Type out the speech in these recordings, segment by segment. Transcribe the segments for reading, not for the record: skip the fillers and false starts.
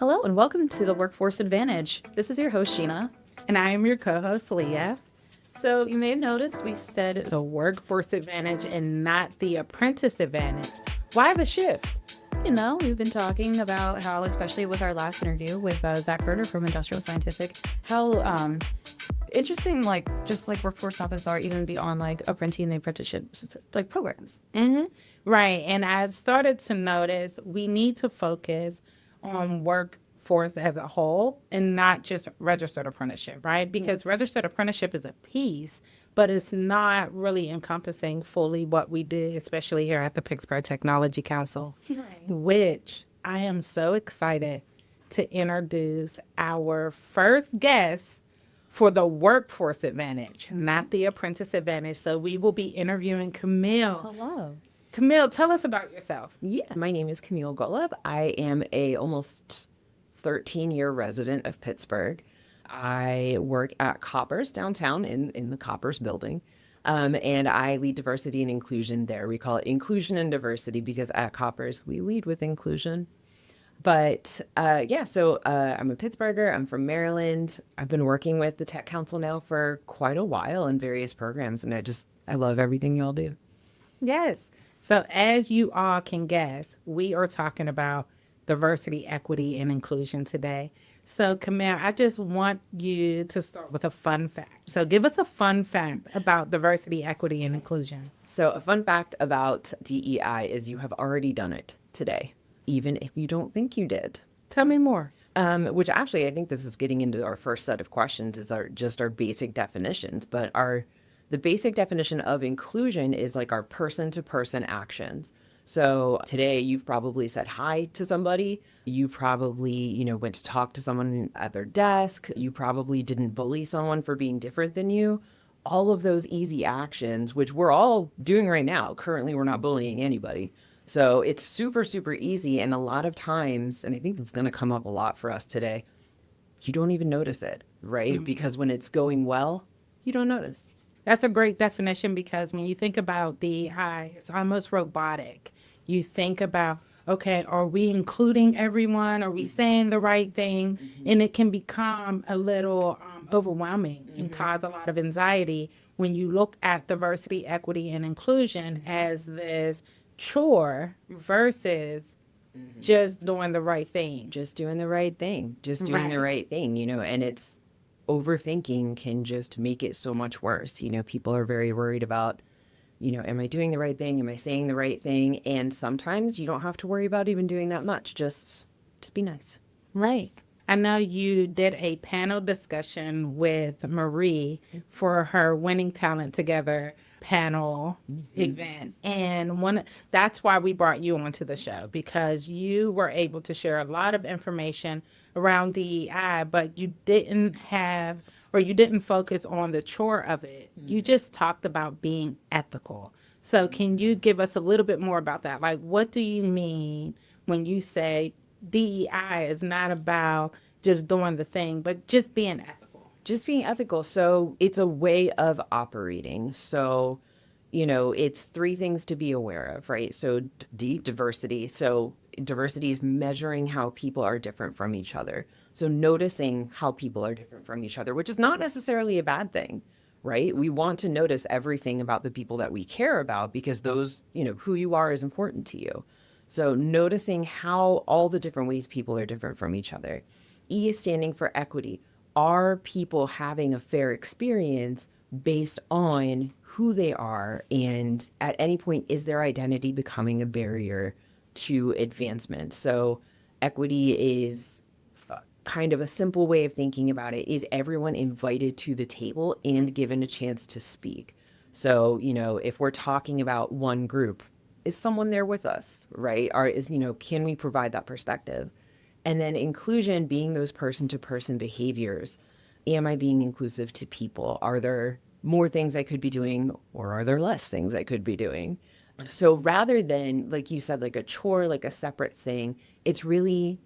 Hello and welcome to the Workforce Advantage. This is your host, Sheena. And I am your co-host, Lelia. So you may have noticed we said The workforce advantage and not the apprentice advantage. Why the shift? we've been talking about how, especially with our last interview with Zach Berger from Industrial Scientific, how interesting, just like workforce topics are even beyond like apprenticing and apprenticeship like programs. Mm-hmm. Right. And I started to notice we need to focus on workforce as a whole and not just registered apprenticeship, right? Because registered apprenticeship is a piece, but it's not really encompassing fully what we do, especially here at the Pittsburgh Technology Council, which I am so excited to introduce our first guest for the workforce advantage, not the apprentice advantage. So we will be interviewing Camille. Hello. Camille, tell us about yourself. Yeah, my name is Camille Goleb. I am a almost 13-year resident of Pittsburgh. I work at Koppers downtown in the Koppers building, and I lead diversity and inclusion there. We call it inclusion and diversity because at Koppers we lead with inclusion. But I'm a Pittsburgher. I'm from Maryland. I've been working with the Tech Council now for quite a while in various programs, and I love everything y'all do. Yes. So as you all can guess, we are talking about diversity, equity, and inclusion today. So Camille, I just want you to start with a fun fact. So give us a fun fact about diversity, equity, and inclusion. So a fun fact about DEI is you have already done it today, even if you don't think you did. Tell me more. Which actually, I think this is getting into our first set of questions is our basic definitions. But the basic definition of inclusion is like our person-to-person actions. So today you've probably said hi to somebody. You probably, went to talk to someone at their desk. You probably didn't bully someone for being different than you. All of those easy actions, which we're all doing right now. Currently, we're not bullying anybody. So it's super, super easy. And a lot of times, and I think it's going to come up a lot for us today, you don't even notice it, right? Mm-hmm. Because when it's going well, you don't notice. That's a great definition because when you think about DEI, it's almost robotic. You think about, okay, are we including everyone? Are we saying the right thing? Mm-hmm. And it can become a little overwhelming and cause a lot of anxiety when you look at diversity, equity, and inclusion as this chore versus just doing the right thing. Just doing the right thing. The right thing, and it's overthinking can just make it so much worse. People are very worried about, am I doing the right thing? Am I saying the right thing? And sometimes you don't have to worry about even doing that much. Just be nice. Right. I know you did a panel discussion with Marie for her Winning Talent Together panel event. And that's why we brought you onto the show, because you were able to share a lot of information around DEI, but you didn't focus on the chore of it. You just talked about being ethical. So can you give us a little bit more about that? Like, what do you mean when you say DEI is not about just doing the thing, but just being ethical? Just being ethical. So it's a way of operating. So, it's three things to be aware of, right? So diversity. So diversity is measuring how people are different from each other. So noticing how people are different from each other, which is not necessarily a bad thing, right? We want to notice everything about the people that we care about because those, who you are is important to you. So noticing how all the different ways people are different from each other. E is standing for equity. Are people having a fair experience based on who they are? And at any point, is their identity becoming a barrier to advancement? So equity is kind of a simple way of thinking about it. Is everyone invited to the table and given a chance to speak? So, if we're talking about one group, is someone there with us, right? Or can we provide that perspective? And then inclusion being those person-to-person behaviors. Am I being inclusive to people? Are there more things I could be doing, or are there less things I could be doing? So rather than, like you said, like a chore, like a separate thing, it's really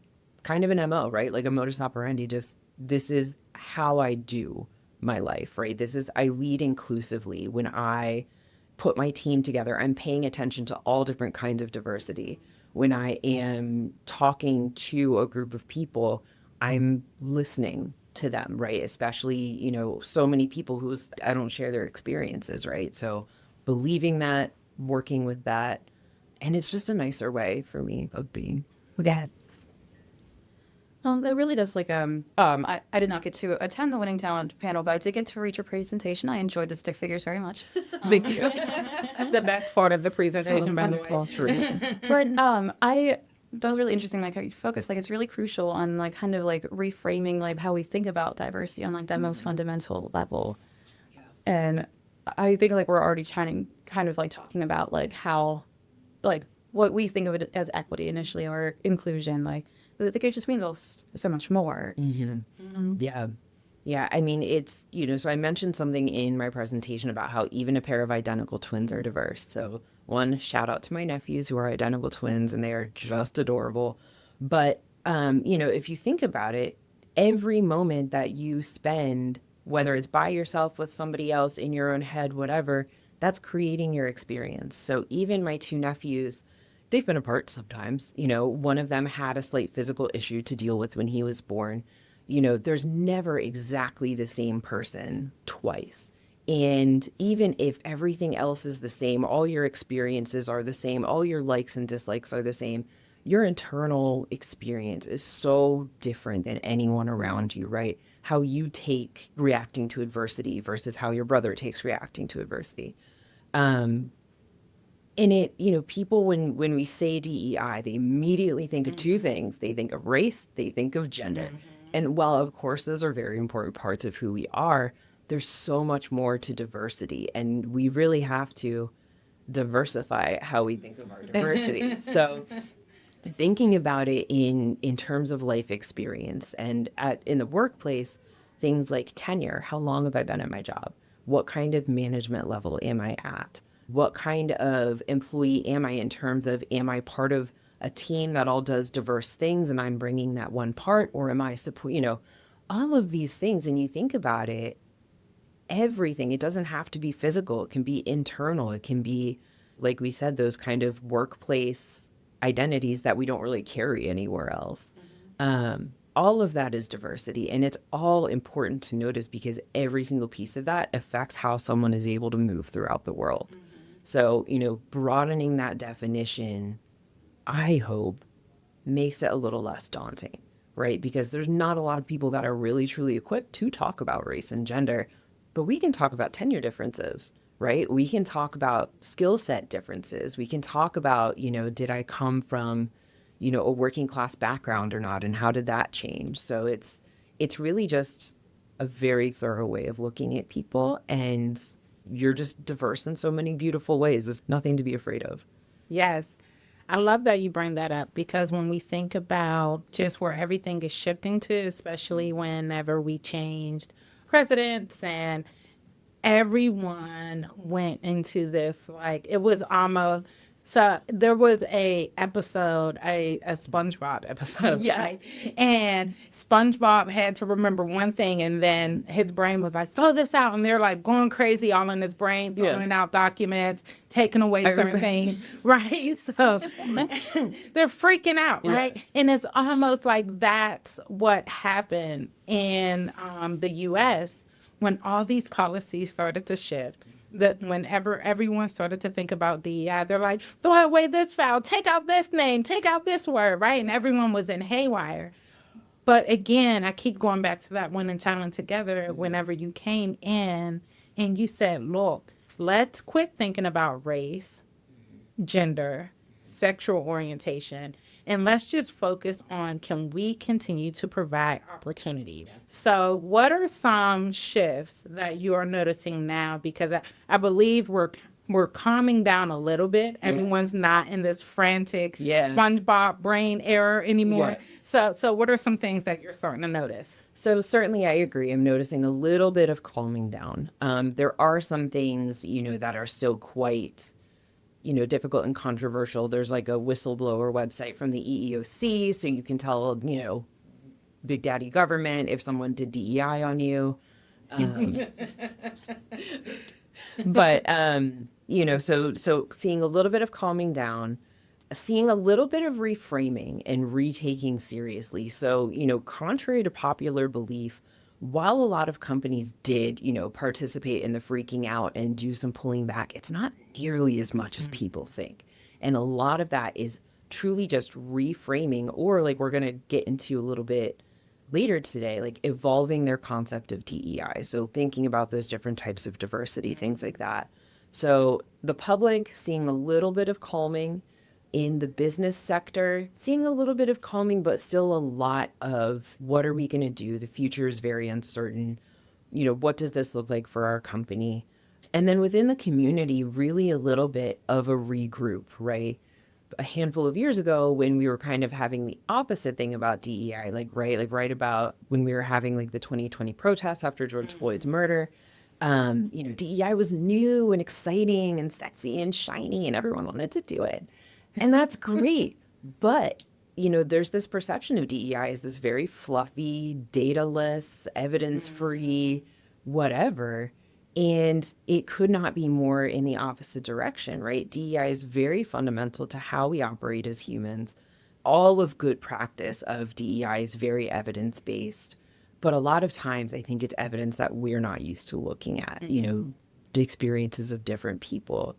kind of an MO, right? Like a modus operandi, just this is how I do my life, right? I lead inclusively when I put my team together, I'm paying attention to all different kinds of diversity. When I am talking to a group of people, I'm listening to them, right? Especially, so many people I don't share their experiences, right? So believing that, working with that, and it's just a nicer way for me of being. Yeah. It really does I did not get to attend the Winning Talent panel, but I did get to read your presentation. I enjoyed the stick figures very much. Thank you. The best part of the presentation, by the way. But that was really interesting, like how you focus, like it's really crucial on like kind of like reframing like how we think about diversity on like that most fundamental level. And I think like we're already kind of like talking about like how like what we think of it as equity initially or inclusion, like I think it just means so much more. Yeah. Yeah. I mean, it's, so I mentioned something in my presentation about how even a pair of identical twins are diverse. So one, shout out to my nephews who are identical twins and they are just adorable. But, if you think about it, every moment that you spend, whether it's by yourself with somebody else in your own head, whatever, that's creating your experience. So even my two nephews, they've been apart sometimes. One of them had a slight physical issue to deal with when he was born. There's never exactly the same person twice. And even if everything else is the same, all your experiences are the same, all your likes and dislikes are the same, your internal experience is so different than anyone around you, right? How you take reacting to adversity versus how your brother takes reacting to adversity. And people, when we say DEI, they immediately think of two things. They think of race, they think of gender. And while, of course, those are very important parts of who we are, there's so much more to diversity. And we really have to diversify how we think of our diversity. So thinking about it in terms of life experience and in the workplace, things like tenure, how long have I been at my job? What kind of management level am I at? What kind of employee am I in terms of, am I part of a team that all does diverse things and I'm bringing that one part, or am I support, all of these things. And you think about it, everything, it doesn't have to be physical. It can be internal. It can be, like we said, those kind of workplace identities that we don't really carry anywhere else. All of that is diversity, and it's all important to notice because every single piece of that affects how someone is able to move throughout the world. So, broadening that definition, I hope, makes it a little less daunting, right? Because there's not a lot of people that are really, truly equipped to talk about race and gender, but we can talk about tenure differences, right? We can talk about skill set differences. We can talk about, did I come from, a working class background or not, and how did that change? So it's really just a very thorough way of looking at people, and you're just diverse in so many beautiful ways. There's nothing to be afraid of. Yes. I love that you bring that up, because when we think about just where everything is shifting to, especially whenever we changed presidents and everyone went into this, like, it was almost, so there was a SpongeBob episode, Yeah. right? And SpongeBob had to remember one thing, and then his brain was like, throw this out, and they're like going crazy all in his brain, throwing out documents, taking away certain things, right? So they're freaking out, right? And it's almost like that's what happened in the U.S. when all these policies started to shift. That whenever everyone started to think about DEI, they're like, throw away this file, take out this name, take out this word, right? And everyone was in haywire. But again, I keep going back to that Winning Talent Together whenever you came in and you said, look, let's quit thinking about race, gender, sexual orientation, and let's just focus on, can we continue to provide opportunity? So what are some shifts that you are noticing now? Because I believe we're calming down a little bit. Everyone's not in this frantic SpongeBob brain error anymore. So what are some things that you're starting to notice? So certainly I agree. I'm noticing a little bit of calming down. There are some things, that are still quite difficult and controversial. There's like a whistleblower website from the EEOC, so you can tell, Big Daddy government if someone did DEI on you. But so seeing a little bit of calming down, seeing a little bit of reframing and retaking seriously. So, contrary to popular belief, while a lot of companies did, participate in the freaking out and do some pulling back, it's not nearly as much as people think. And a lot of that is truly just reframing, or like we're going to get into a little bit later today, like evolving their concept of DEI. So thinking about those different types of diversity, things like that. So the public seeing a little bit of calming, in the business sector, seeing a little bit of calming, but still a lot of what are we going to do? The future is very uncertain. What does this look like for our company? And then within the community, really a little bit of a regroup, right? A handful of years ago, when we were kind of having the opposite thing about DEI, right about when we were having like the 2020 protests after George Floyd's murder, DEI was new and exciting and sexy and shiny, and everyone wanted to do it. And that's great. But, there's this perception of DEI as this very fluffy, data-less, evidence-free, whatever. And it could not be more in the opposite direction, right? DEI is very fundamental to how we operate as humans. All of good practice of DEI is very evidence-based. But a lot of times, I think it's evidence that we're not used to looking at, the experiences of different people.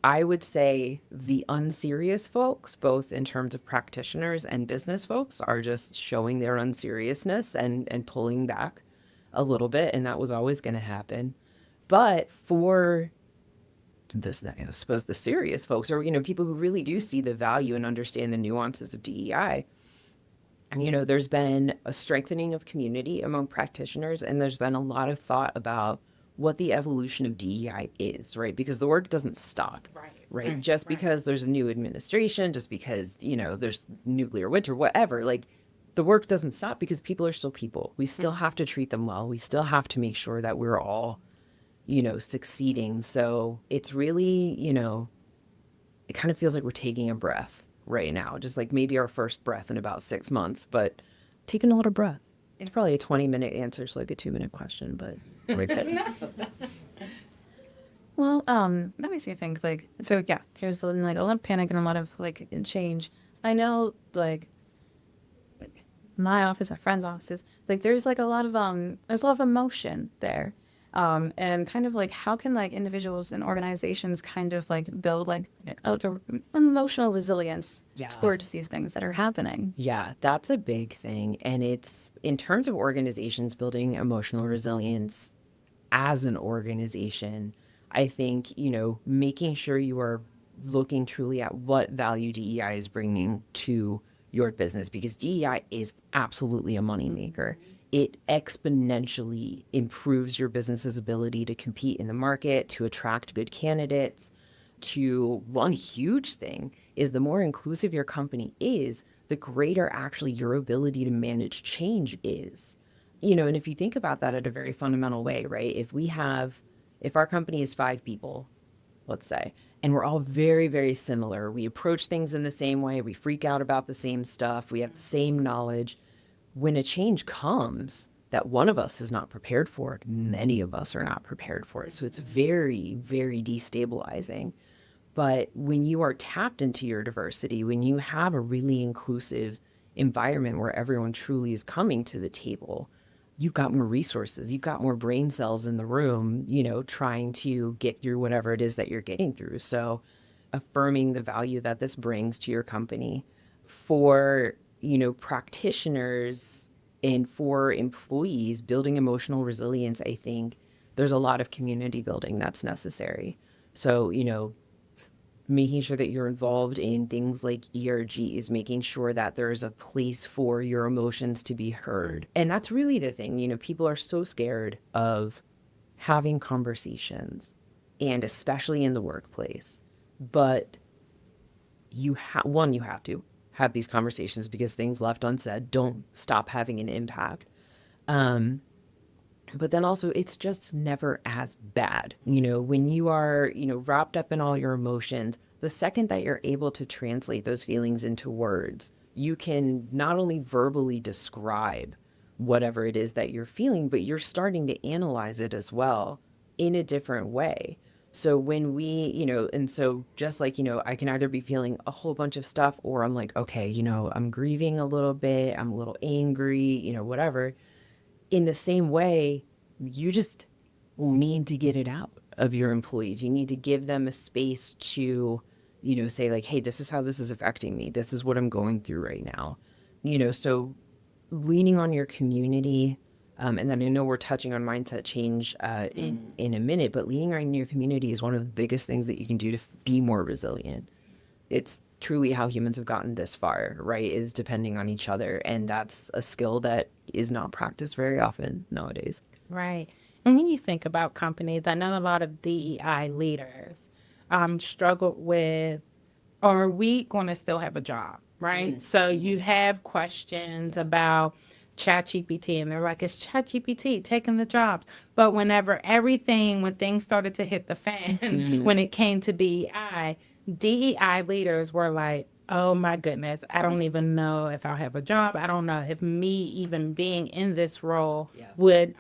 I would say the unserious folks, both in terms of practitioners and business folks, are just showing their unseriousness and pulling back a little bit, and that was always going to happen. But for this, I suppose the serious folks, or people who really do see the value and understand the nuances of DEI, there's been a strengthening of community among practitioners, and there's been a lot of thought about what the evolution of DEI is, right? Because the work doesn't stop, right? Just because there's a new administration, just because, there's nuclear winter, whatever, like the work doesn't stop because people are still people. We still have to treat them well. We still have to make sure that we're all, succeeding. So it's really, it kind of feels like we're taking a breath right now, just like maybe our first breath in about 6 months, but taking a little breath. It's probably a 20-minute answer to like a 2-minute question, but we're good. Well, that makes me think, like, so yeah, here's like a lot of panic and a lot of like change. I know, like my office, my friends' offices, like there's like a lot of there's a lot of emotion there. And kind of like how can like individuals and organizations kind of like build like emotional resilience towards these things that are happening? Yeah, that's a big thing. And it's in terms of organizations building emotional resilience as an organization, I think, making sure you are looking truly at what value DEI is bringing to your business, because DEI is absolutely a moneymaker. It exponentially improves your business's ability to compete in the market, to attract good candidates. One huge thing is the more inclusive your company is, the greater actually your ability to manage change is. And if you think about that at a very fundamental way, right? If our company is 5 people, let's say, and we're all very, very similar, we approach things in the same way, we freak out about the same stuff, we have the same knowledge. When a change comes that one of us is not prepared for it, many of us are not prepared for it. So it's very, very destabilizing. But when you are tapped into your diversity, when you have a really inclusive environment where everyone truly is coming to the table, you've got more resources, you've got more brain cells in the room, trying to get through whatever it is that you're getting through. So affirming the value that this brings to your company for, practitioners and for employees, building emotional resilience, I think there's a lot of community building that's necessary. So, making sure that you're involved in things like ERGs, making sure that there's a place for your emotions to be heard. And that's really the thing, people are so scared of having conversations, and especially in the workplace. But you have to have these conversations, because things left unsaid don't stop having an impact. But then also, it's just never as bad. When you are, wrapped up in all your emotions, the second that you're able to translate those feelings into words, you can not only verbally describe whatever it is that you're feeling, but you're starting to analyze it as well. in a different way. So when we, and so just like, I can either be feeling a whole bunch of stuff, or I'm like, okay, I'm grieving a little bit, I'm a little angry, whatever. In the same way, you just need to get it out of your employees. You need to give them a space to, say like, hey, this is how this is affecting me. This is what I'm going through right now. So leaning on your community, and then I know we're touching on mindset change in a minute, but leaning on your community is one of the biggest things that you can do to be more resilient. It's truly how humans have gotten this far, right? Is depending on each other. And that's a skill that is not practiced very often nowadays. Right. And when you think about companies, I know a lot of DEI leaders struggle with, are we going to still have a job, right? Mm-hmm. So you have questions about ChatGPT, and they're like, it's ChatGPT taking the jobs. But when things started to hit the fan, mm-hmm. when it came to DEI leaders were like, oh my goodness, I don't even know if I'll have a job. I don't know if me even being in this role would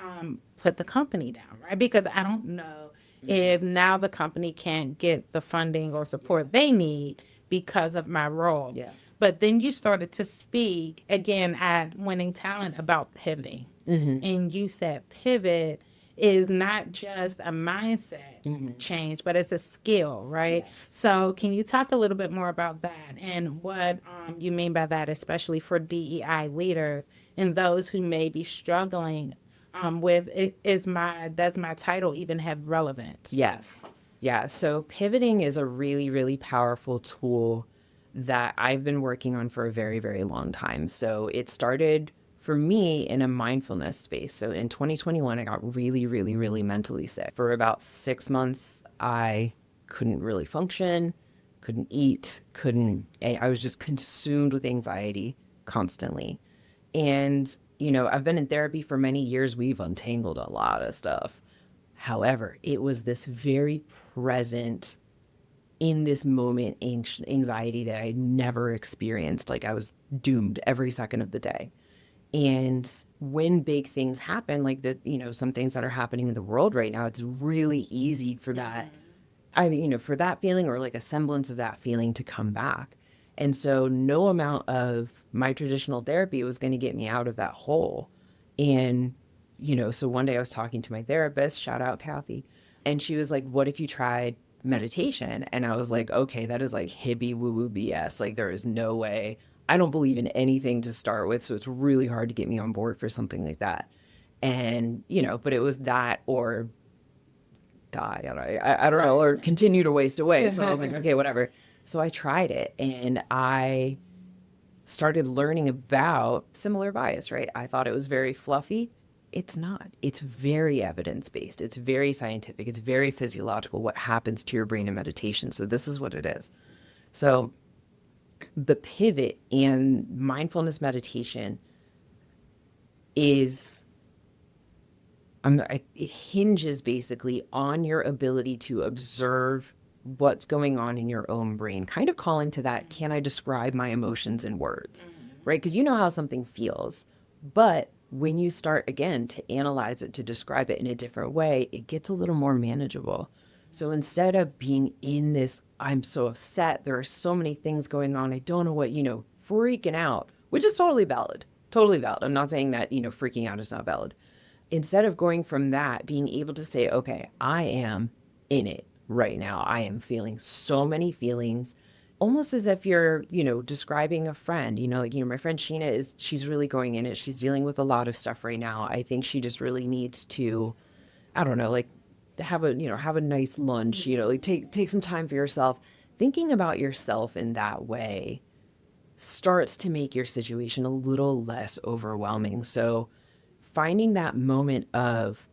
put the company down, right? Because I don't know if now the company can't get the funding or support they need because of my role. Yeah. But then you started to speak again at Winning Talent about pivoting. Mm-hmm. And you said pivot is not just a mindset mm-hmm. change, but it's a skill, right? Yes. So can you talk a little bit more about that and what you mean by that, especially for DEI leaders and those who may be struggling with, does my title even have relevance? Yes. Yeah. So pivoting is a really, really powerful tool that I've been working on for a very, very long time. So it started for me in a mindfulness space. So in 2021, I got really, really, really mentally sick. For about 6 months, I couldn't really function, couldn't eat, I was just consumed with anxiety constantly. And, I've been in therapy for many years. We've untangled a lot of stuff. However, it was this very present, in this moment, anxiety that I never experienced. Like I was doomed every second of the day. And when big things happen, like some things that are happening in the world right now, it's really easy for that, for that feeling or like a semblance of that feeling to come back. And so no amount of my traditional therapy was going to get me out of that hole. And, so one day I was talking to my therapist, shout out Kathy, and she was like, what if you tried meditation? And I was like, okay, that is like hippie woo-woo BS. Like there is no way. I don't believe in anything to start with, so it's really hard to get me on board for something like that. And, but it was that or die, I don't know, or continue to waste away. So I was like, okay, whatever. So I tried it and I started learning about similar bias, right? I thought it was very fluffy. It's not. It's very evidence-based. It's very scientific. It's very physiological what happens to your brain in meditation. So this is what it is. So the pivot in mindfulness meditation is, it hinges basically on your ability to observe what's going on in your own brain, kind of calling to that, can I describe my emotions in words, right? Because you know how something feels, but when you start, again, to analyze it, to describe it in a different way, it gets a little more manageable. So instead of being in this, I'm so upset, there are so many things going on, I don't know what, freaking out, which is totally valid. Totally valid. I'm not saying that, freaking out is not valid. Instead of going from that, being able to say, okay, I am in it right now. I am feeling so many feelings, almost as if you're, describing a friend, my friend Sheena she's really going in it. She's dealing with a lot of stuff right now. I think she just really needs to, I don't know, like have a nice lunch, like take some time for yourself. Thinking about yourself in that way starts to make your situation a little less overwhelming. So finding that moment of,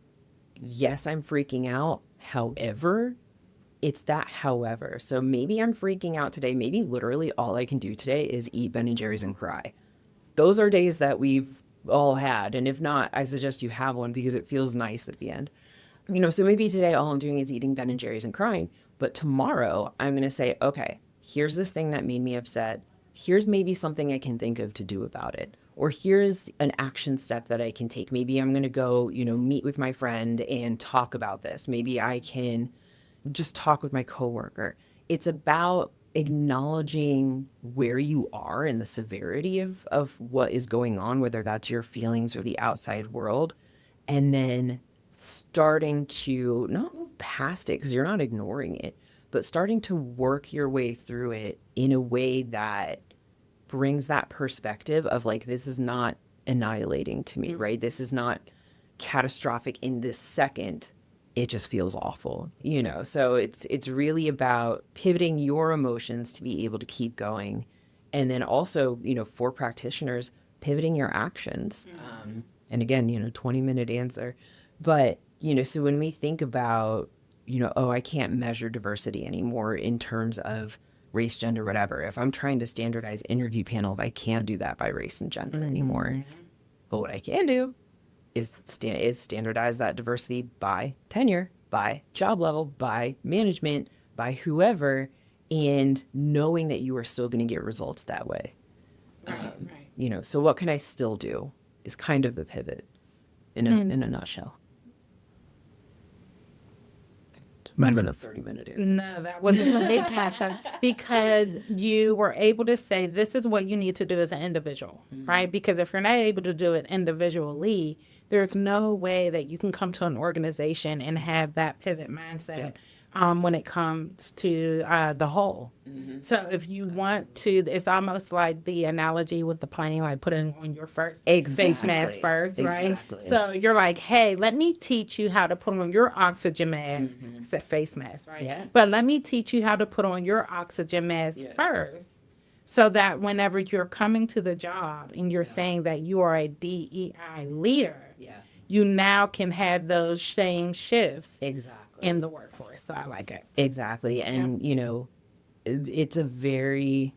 yes, I'm freaking out. However, it's that however. So maybe I'm freaking out today. Maybe literally all I can do today is eat Ben and Jerry's and cry. Those are days that we've all had. And if not, I suggest you have one because it feels nice at the end. So maybe today all I'm doing is eating Ben and Jerry's and crying. But tomorrow I'm going to say, okay, here's this thing that made me upset. Here's maybe something I can think of to do about it. or here's an action step that I can take. Maybe I'm going to go, meet with my friend and talk about this. Maybe I can just talk with my coworker. It's about acknowledging where you are and the severity of what is going on, whether that's your feelings or the outside world, and then starting to not move past it because you're not ignoring it, but starting to work your way through it in a way that brings that perspective of like, this is not annihilating to me, right? This is not catastrophic in this second. It just feels awful, So it's really about pivoting your emotions to be able to keep going. And then also, for practitioners, pivoting your actions. And again, 20-minute answer. But, so when we think about, I can't measure diversity anymore in terms of race, gender, whatever. If I'm trying to standardize interview panels, I can't do that by race and gender anymore. But what I can do is standardize that diversity by tenure, by job level, by management, by whoever, and knowing that you are still going to get results that way. Right. So what can I still do is kind of the pivot in a nutshell. Might have been a 30-minute answer. No, that wasn't a big task because you were able to say, this is what you need to do as an individual, right? Because if you're not able to do it individually, there's no way that you can come to an organization and have that pivot mindset when it comes to the whole. So if you want to, it's almost like the analogy with the plane, like putting on your first face mask first, right? Exactly. So you're like, hey, let me teach you how to put on your oxygen mask. It's a face mask, right? Yeah. But let me teach you how to put on your oxygen mask first. So that whenever you're coming to the job and you're saying that you are a DEI leader, you now can have those same shifts in the workforce. So I like it. Exactly. And, it's a very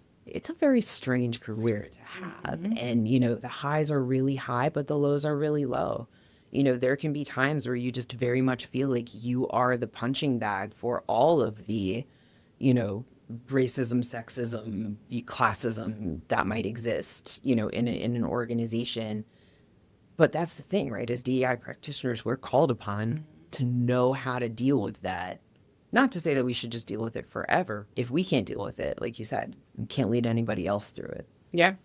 strange career to have. And, the highs are really high, but the lows are really low. There can be times where you just very much feel like you are the punching bag for all of the, racism, sexism, classism that might exist, in an organization. But that's the thing, right? As DEI practitioners, we're called upon to know how to deal with that. Not to say that we should just deal with it forever. If we can't deal with it, like you said, we can't lead anybody else through it. Yeah.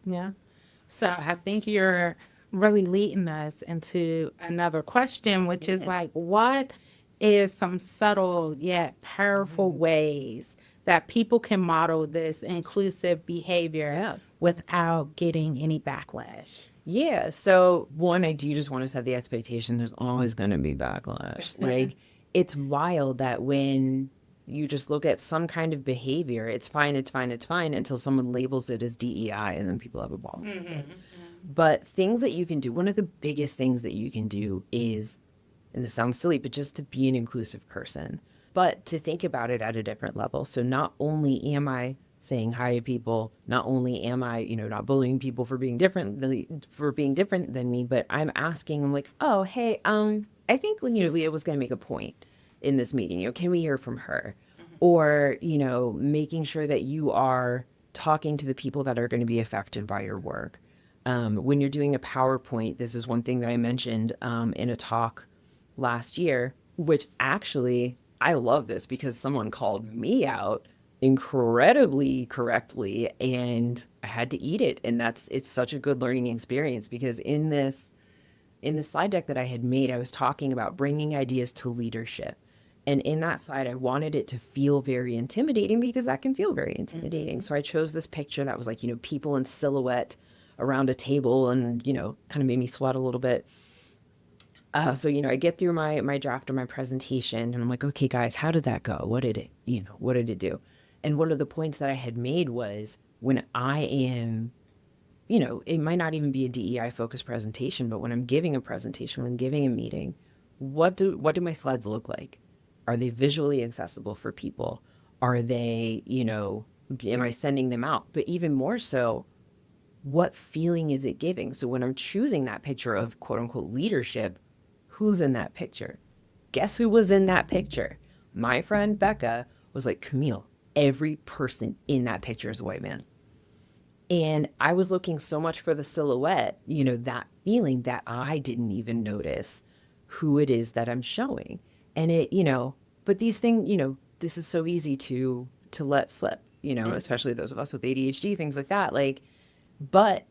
So I think you're really leading us into another question, which is like, what is some subtle yet powerful ways that people can model this inclusive behavior without getting any backlash? Yeah. So one, I do just want to set the expectation there's always going to be backlash. Like, it's wild that when you just look at some kind of behavior, it's fine until someone labels it as DEI and then people have a ball. But things that you can do, one of the biggest things that you can do is, and this sounds silly, but just to be an inclusive person, but to think about it at a different level. So not only am I saying hi to people, not only am I, not bullying people for being different than me, but I'm asking them like, oh, hey, I think Lelia was going to make a point in this meeting. Can we hear from her? Or, making sure that you are talking to the people that are going to be affected by your work. When you're doing a PowerPoint, this is one thing that I mentioned in a talk last year, which actually I love this because someone called me out incredibly correctly and I had to eat it. And it's such a good learning experience because in the slide deck that I had made, I was talking about bringing ideas to leadership. And in that slide, I wanted it to feel very intimidating because that can feel very intimidating. So I chose this picture that was like, people in silhouette around a table and, kind of made me sweat a little bit. So, I get through my draft of my presentation and I'm like, okay, guys, how did that go? What did it do? And one of the points that I had made was when I am, it might not even be a DEI focused presentation, but when I'm giving a presentation, when I'm giving a meeting, what do my slides look like? Are they visually accessible for people? Are they, am I sending them out? But even more so, what feeling is it giving? So when I'm choosing that picture of quote unquote leadership, who's in that picture? Guess who was in that picture? My friend Becca was like, Camille, every person in that picture is a white man. And I was looking so much for the silhouette, that feeling that I didn't even notice who it is that I'm showing. And but these things, this is so easy to let slip, especially those of us with ADHD, things like that. But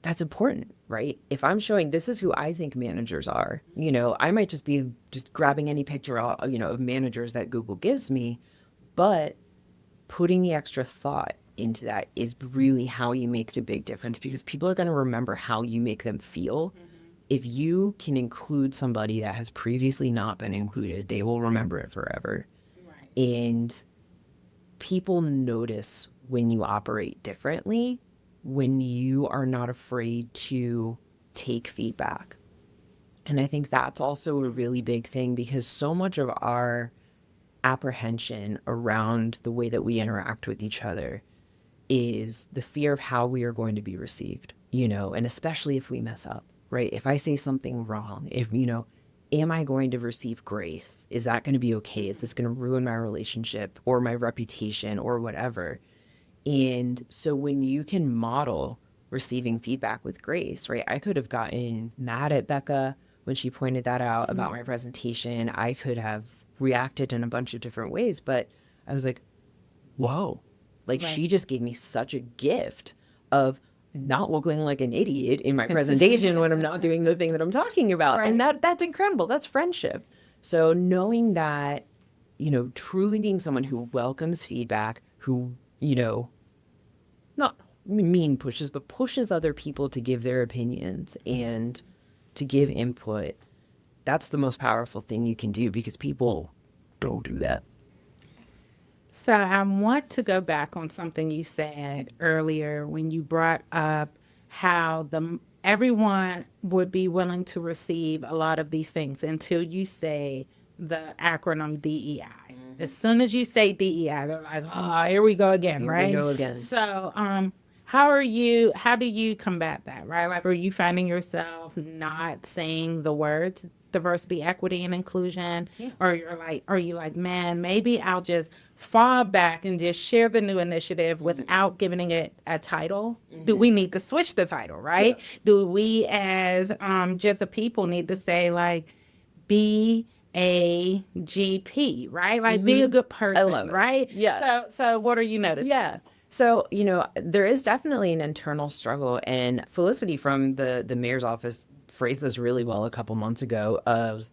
that's important, right? If I'm showing this is who I think managers are, I might just be grabbing any picture, of managers that Google gives me, but putting the extra thought into that is really how you make the big difference, because people are going to remember how you make them feel. If you can include somebody that has previously not been included, they will remember it forever. Right. And people notice when you operate differently, when you are not afraid to take feedback. And I think that's also a really big thing, because so much of our apprehension around the way that we interact with each other is the fear of how we are going to be received, and especially if we mess up, right? If I say something wrong, am I going to receive grace? Is that going to be okay? Is this going to ruin my relationship or my reputation or whatever? And so when you can model receiving feedback with grace, right? I could have gotten mad at Becca when she pointed that out about my presentation. I could have reacted in a bunch of different ways, but I was like, whoa, right. She just gave me such a gift of not looking like an idiot in my presentation when I'm not doing the thing that I'm talking about. Right. And that's incredible. That's friendship. So knowing that, truly being someone who welcomes feedback, who, not mean pushes, but pushes other people to give their opinions and to give input, that's the most powerful thing you can do, because people don't do that. So I want to go back on something you said earlier when you brought up how everyone would be willing to receive a lot of these things until you say the acronym DEI. Mm-hmm. As soon as you say DEI, they're like, oh, here we go again, right? Here we go again. So how do you combat that, right? Are you finding yourself not saying the words diversity, equity, and inclusion? Yeah. Or are you like, man, maybe I'll just fall back and just share the new initiative without giving it a title? Mm-hmm. Do we need to switch the title, right? Yeah. Do we as just a people need to say be a GP, right? Be a good person, I love it. Right? Yeah. So what are you noticing? Yeah. So, there is definitely an internal struggle, and Felicity from the mayor's office phrased this really well a couple months ago of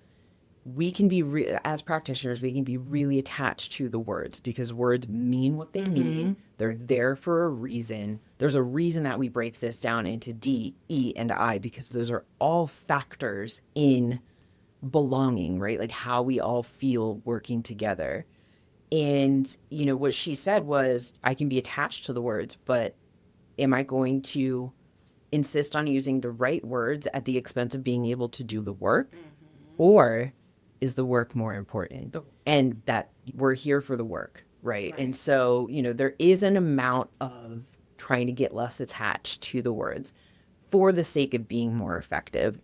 we can be, as practitioners, we can be really attached to the words, because words mean what they mean. They're there for a reason. There's a reason that we break this down into D, E, and I, because those are all factors in belonging, right? How we all feel working together. And, what she said was, I can be attached to the words, but am I going to insist on using the right words at the expense of being able to do the work? Or is the work more important? And that we're here for the work, right? And so, there is an amount of trying to get less attached to the words for the sake of being more effective.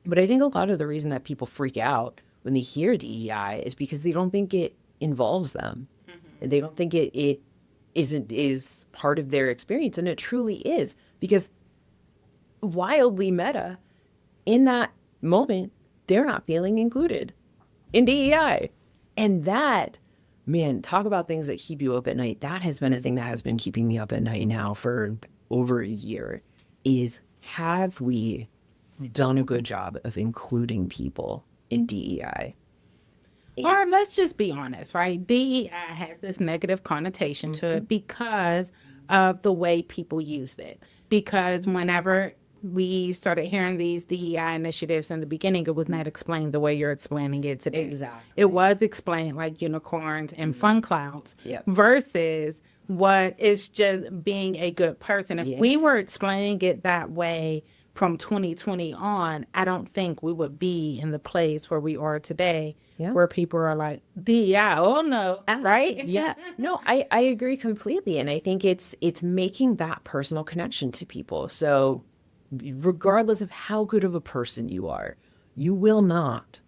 But I think a lot of the reason that people freak out when they hear DEI is because they don't think it involves them. They don't think it is part of their experience, and it truly is, because wildly meta, in that moment, they're not feeling included in DEI. And that, man, talk about things that keep you up at night. That has been a thing that has been keeping me up at night now for over a year, is have we done a good job of including people in DEI? Or let's just be honest, right? DEI has this negative connotation to it because of the way people used it. Because whenever we started hearing these DEI initiatives in the beginning, it was not explained the way you're explaining it today. Exactly. It was explained like unicorns and fun clouds versus what is just being a good person. If we were explaining it that way from 2020 on, I don't think we would be in the place where we are today, where people are like, DEI, oh no, right? Yeah. No, I agree completely. And I think it's making that personal connection to people. So regardless of how good of a person you are, you will not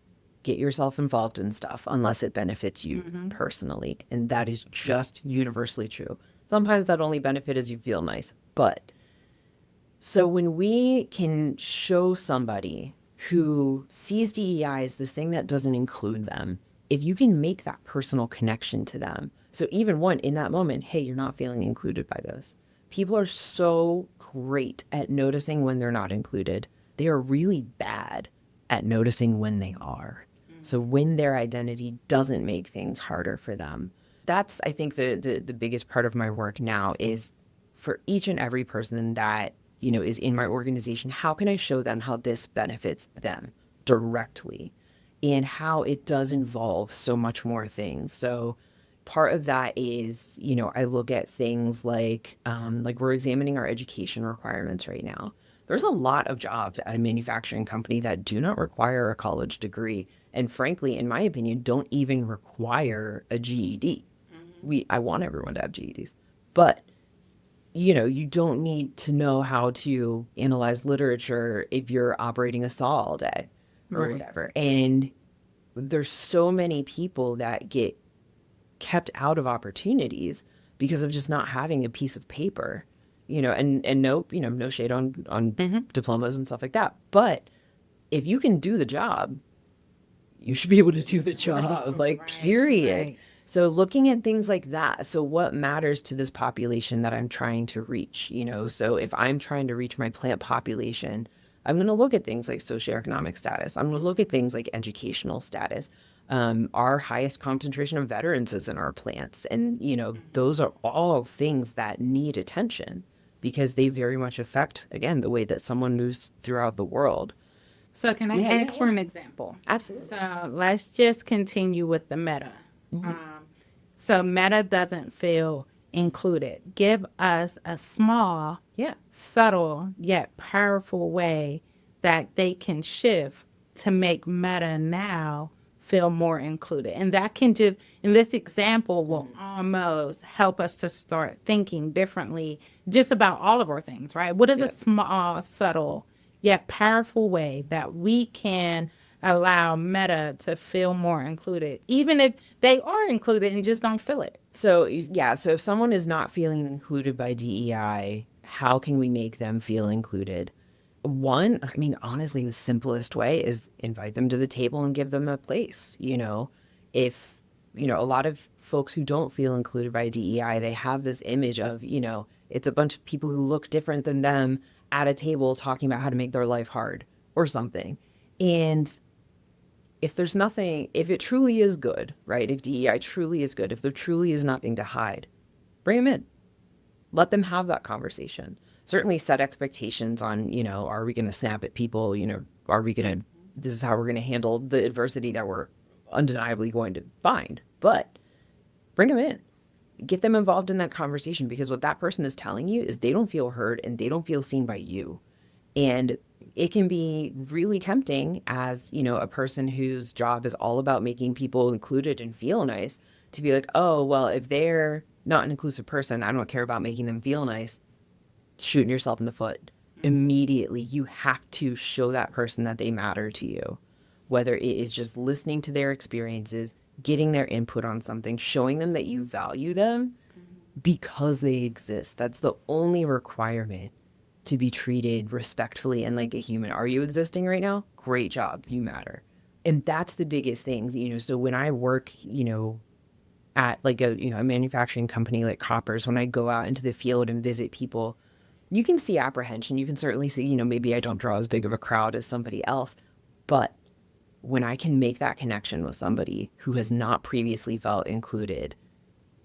get yourself involved in stuff unless it benefits you personally. And that is just universally true. Sometimes that only benefit is you feel nice. But so when we can show somebody who sees DEI as this thing that doesn't include them, if you can make that personal connection to them. So even one in that moment, hey, you're not feeling included by this. People are so great at noticing when they're not included. They are really bad at noticing when they are. So when their identity doesn't make things harder for them. That's, I think, the biggest part of my work now is for each and every person that, you know, is in my organization, how can I show them how this benefits them directly and how it does involve so much more things. So part of that is, you know, I look at things like we're examining our education requirements right now. There's a lot of jobs at a manufacturing company that do not require a college degree. And frankly, in my opinion, don't even require a GED. I want everyone to have GEDs, but you know, you don't need to know how to analyze literature if you're operating a saw all day or whatever. And there's so many people that get kept out of opportunities because of just not having a piece of paper, you know, and no, you know, no shade on diplomas and stuff like that. But if you can do the job, you should be able to do the job, like, period. Right. So looking at things like that. So what matters to this population that I'm trying to reach, you know? So if I'm trying to reach my plant population, I'm going to look at things like socioeconomic status. I'm going to look at things like educational status. Our highest concentration of veterans is in our plants. And, you know, those are all things that need attention because they very much affect, again, the way that someone moves throughout the world. So can I ask for an example? Absolutely. So let's just continue with the meta. So meta doesn't feel included. Give us a small, subtle, yet powerful way that they can shift to make meta now feel more included. And that can just, in this example, will almost help us to start thinking differently just about all of our things, right? What is a small, subtle, yet powerful way that we can allow meta to feel more included, even if they are included and just don't feel it? So, yeah, so if someone is not feeling included by DEI, how can we make them feel included? One, I mean, honestly, the simplest way is invite them to the table and give them a place. You know, if, you know, a lot of folks who don't feel included by DEI, they have this image of, you know, it's a bunch of people who look different than them at a table talking about how to make their life hard or something. And if there's nothing, if it truly is good, right? If DEI truly is good, if there truly is nothing to hide, bring them in. Let them have that conversation. Certainly set expectations on, you know, are we going to snap at people? You know, are we going to, this is how we're going to handle the adversity that we're undeniably going to find. But bring them in. Get them involved in that conversation, because what that person is telling you is they don't feel heard and they don't feel seen by you. And it can be really tempting as, you know, a person whose job is all about making people included and feel nice to be like, oh, well, if they're not an inclusive person, I don't care about making them feel nice. Shooting yourself in the foot. Immediately, you have to show that person that they matter to you, whether it is just listening to their experiences, getting their input on something, showing them that you value them because they exist. That's the only requirement to be treated respectfully and like a human. Are you existing right now? Great job. You matter. And that's the biggest thing, you know. So when I work, you know, at like a, you know, a manufacturing company like Koppers, when I go out into the field and visit people, you can see apprehension. You can certainly see, you know, maybe I don't draw as big of a crowd as somebody else, but when I can make that connection with somebody who has not previously felt included,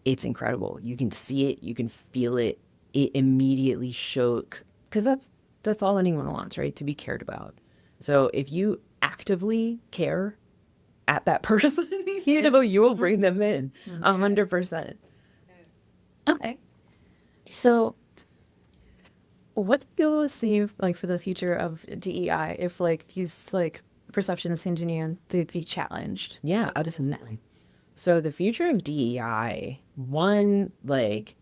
it's incredible. You can see it, you can feel it. It immediately shows, because that's all anyone wants, right? To be cared about. So if you actively care at that person, you know, you will bring them in 100%. Okay. So what do you see like for the future of DEI if like these like perceptions continue to be challenged? Yeah, absolutely. So the future of DEI, one, like,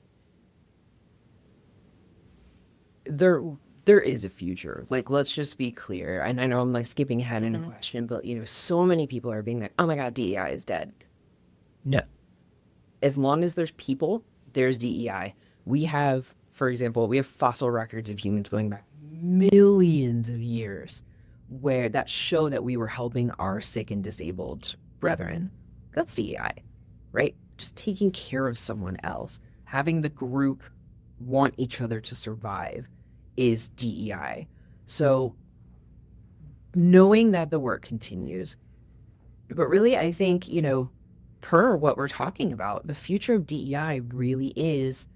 there is a future. Like, let's just be clear. And I know I'm like skipping ahead in a question, but you know, so many people are being like, oh my God, DEI is dead. No. As long as there's people, there's DEI. We have, for example, we have fossil records of humans going back millions of years that show that we were helping our sick and disabled brethren. That's DEI, right? Just taking care of someone else, having the group want each other to survive is DEI. So knowing that the work continues, but really I think, per what we're talking about, the future of DEI really is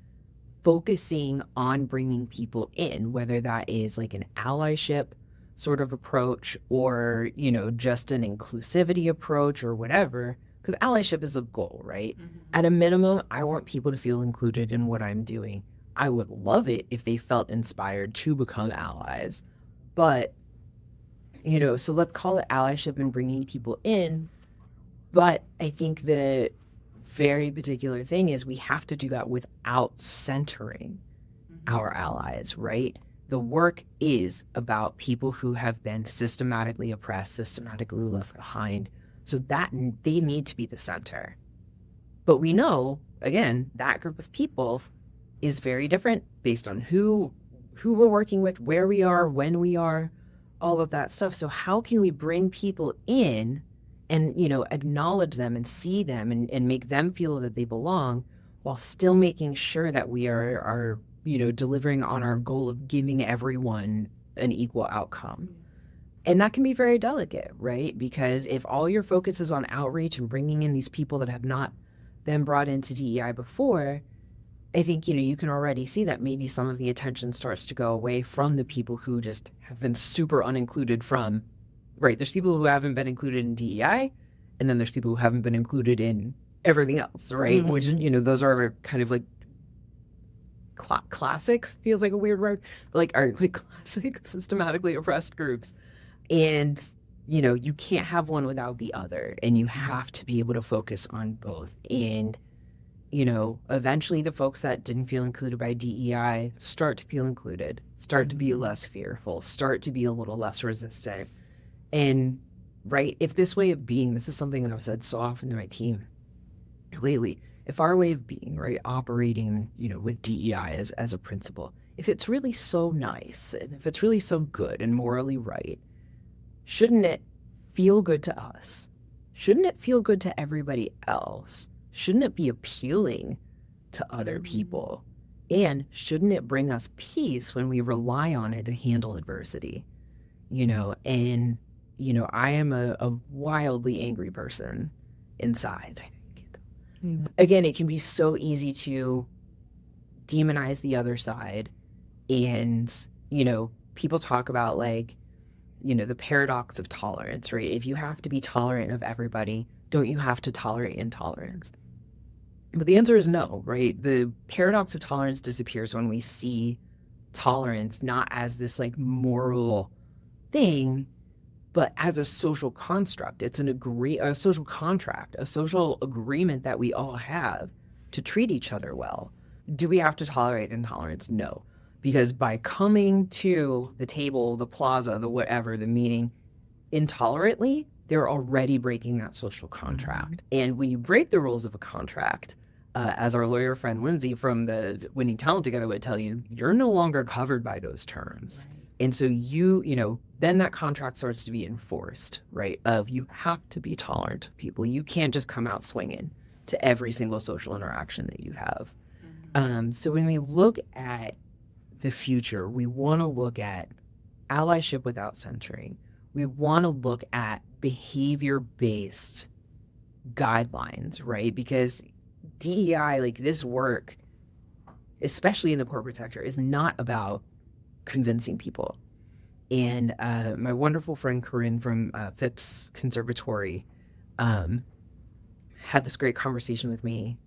focusing on bringing people in, whether that is like an allyship sort of approach or, just an inclusivity approach or whatever, because allyship is a goal, right? Mm-hmm. At a minimum, I want people to feel included in what I'm doing. I would love it if they felt inspired to become allies, but, so let's call it allyship and bringing people in. But I think the very particular thing is we have to do that without centering our allies, right? The work is about people who have been systematically oppressed, systematically left behind. So that they need to be the center. But we know, again, that group of people is very different based on who we're working with, where we are, when we are, all of that stuff. So how can we bring people in and, acknowledge them and see them and make them feel that they belong while still making sure that we are delivering on our goal of giving everyone an equal outcome. And that can be very delicate, right? Because if all your focus is on outreach and bringing in these people that have not been brought into DEI before, I think, you can already see that maybe some of the attention starts to go away from the people who just have been super unincluded from, right? There's people who haven't been included in DEI, and then there's people who haven't been included in everything else, right? Mm-hmm. Which, those are kind of like classic, feels like a weird word, like are like classic systematically oppressed groups. And, you can't have one without the other, and you have to be able to focus on both. And, eventually the folks that didn't feel included by DEI start to feel included, start to be less fearful, start to be a little less resistant. And, right, if this way of being, this is something that I've said so often to my team lately, if our way of being, right, operating, with DEI as a principle, if it's really so nice and if it's really so good and morally right, shouldn't it feel good to us? Shouldn't it feel good to everybody else? Shouldn't it be appealing to other people? And shouldn't it bring us peace when we rely on it to handle adversity? And, I am a wildly angry person inside. Again, it can be so easy to demonize the other side. And, people talk about the paradox of tolerance, right? If you have to be tolerant of everybody, don't you have to tolerate intolerance? But the answer is no, right? The paradox of tolerance disappears when we see tolerance not as this moral thing, but as a social construct. It's a social contract, a social agreement that we all have to treat each other well. Do we have to tolerate intolerance? No. Because by coming to the table, the plaza, the whatever, the meeting, intolerantly, they're already breaking that social contract. And when you break the rules of a contract, as our lawyer friend Lindsay from the Winning Talent Together would tell you, you're no longer covered by those terms. Right. And so then that contract starts to be enforced, right? Of you have to be tolerant of people. You can't just come out swinging to every single social interaction that you have. So when we look at the future, we want to look at allyship without centering. We want to look at behavior-based guidelines, right? Because DEI, this work, especially in the corporate sector, is not about convincing people. And my wonderful friend Corinne from Phipps Conservatory had this great conversation with me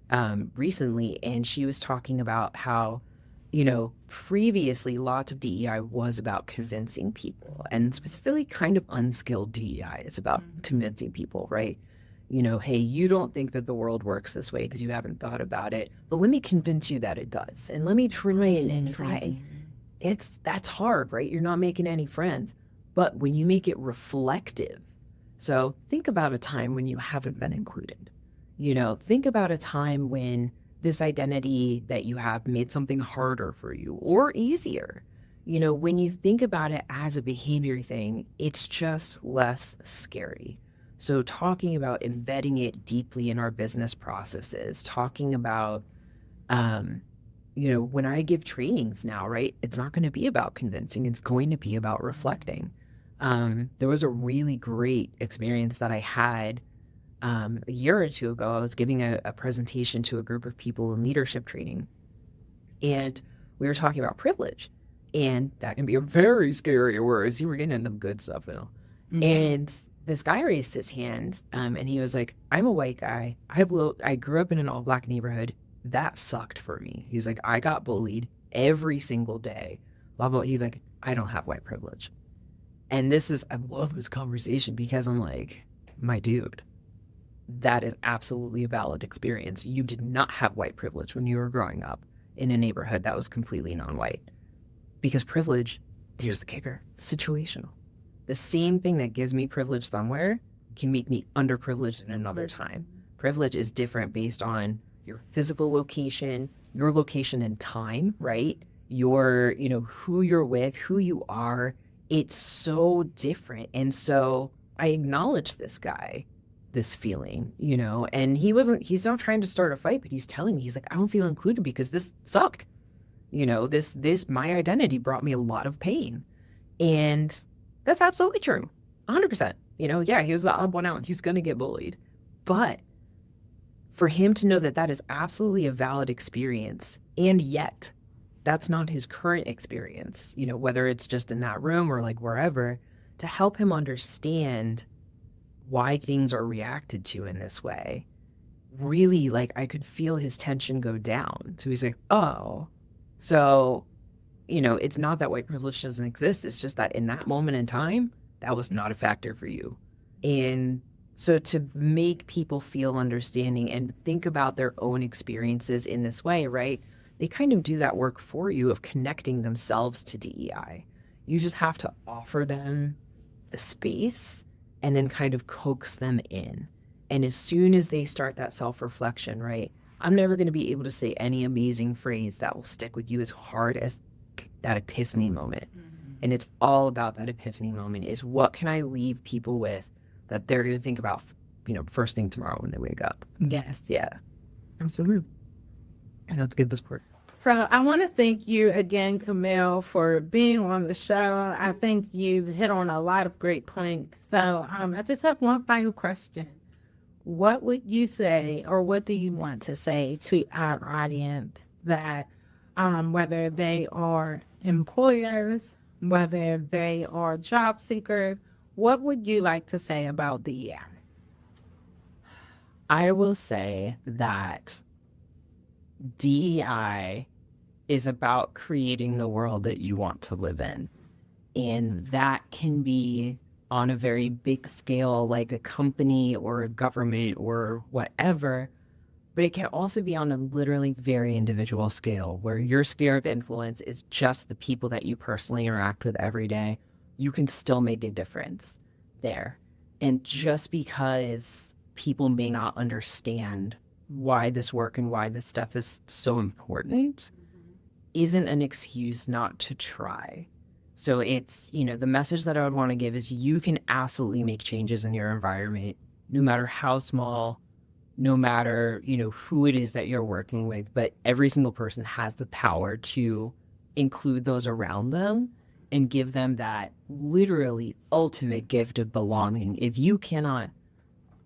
recently, and she was talking about how previously lots of DEI was about convincing people, and specifically kind of unskilled DEI is about convincing people, right? Hey, you don't think that the world works this way because you haven't thought about it, but let me convince you that it does. And let me try and try. That's hard, right? You're not making any friends. But when you make it reflective, so think about a time when you haven't been included. Think about a time when this identity that you have made something harder for you or easier? You know, when you think about it as a behavior thing, it's just less scary. So talking about embedding it deeply in our business processes, talking about, you know, when I give trainings now, right, it's not going to be about convincing. It's going to be about reflecting. There was a really great experience that I had a year or two ago. I was giving a presentation to a group of people in leadership training, and we were talking about privilege. And that can be a very scary word. You were getting into the good stuff now. Mm-hmm. And this guy raised his hand, and he was like, I'm a white guy. I grew up in an all-black neighborhood. That sucked for me. He's like, I got bullied every single day. Blah, blah. He's like, I don't have white privilege. And I love this conversation because I'm like, my dude, that is absolutely a valid experience. You did not have white privilege when you were growing up in a neighborhood that was completely non-white. Because privilege, here's the kicker, situational. The same thing that gives me privilege somewhere can make me underprivileged in another time. Privilege is different based on your physical location, your location and time, right? Your, you know, who you're with, who you are. It's so different. And so I acknowledge this guy, this feeling, you know, and he's not trying to start a fight, but he's telling me, he's like, I don't feel included because this sucked. You know, my identity brought me a lot of pain. And that's absolutely true. 100%. You know, yeah, he was the odd one out. He's going to get bullied. But for him to know that that is absolutely a valid experience, and yet that's not his current experience, you know, whether it's just in that room or like wherever, to help him understand why things are reacted to in this way, really, like, I could feel his tension go down. So he's like, oh, so, you know, it's not that white privilege doesn't exist. It's just that in that moment in time, that was not a factor for you. And so to make people feel understanding and think about their own experiences in this way, right? They kind of do that work for you of connecting themselves to DEI. You just have to offer them the space and then kind of coax them in. And as soon as they start that self-reflection, right? I'm never going to be able to say any amazing phrase that will stick with you as hard as that epiphany moment. Mm-hmm. And it's all about that epiphany moment is what can I leave people with that they're going to think about, you know, first thing tomorrow when they wake up. Yes. Yeah. Absolutely. I have to give this part. So I want to thank you again, Camille, for being on the show. I think you've hit on a lot of great points. So I just have one final question. What would you say, or what do you want to say to our audience that whether they are employers, whether they are job seekers, what would you like to say about DEI? I will say that DEI is about creating the world that you want to live in. And that can be on a very big scale, like a company or a government or whatever, but it can also be on a literally very individual scale where your sphere of influence is just the people that you personally interact with every day. You can still make a difference there. And just because people may not understand why this work and why this stuff is so important isn't an excuse not to try. So it's, you know, the message that I would want to give is you can absolutely make changes in your environment, no matter how small, no matter, you know, who it is that you're working with, but every single person has the power to include those around them and give them that literally ultimate gift of belonging. If you cannot,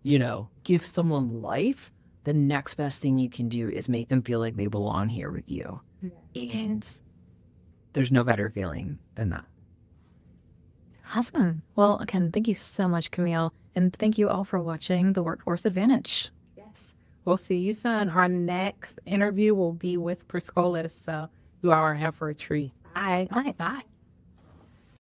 you know, give someone life, the next best thing you can do is make them feel like they belong here with you. And there's no better feeling than that. Awesome. Well, again, thank you so much, Camille. And thank you all for watching The Workforce Advantage. Yes. We'll see you soon. Our next interview will be with Priscola, so you all are in for a treat. Bye. Bye. Bye.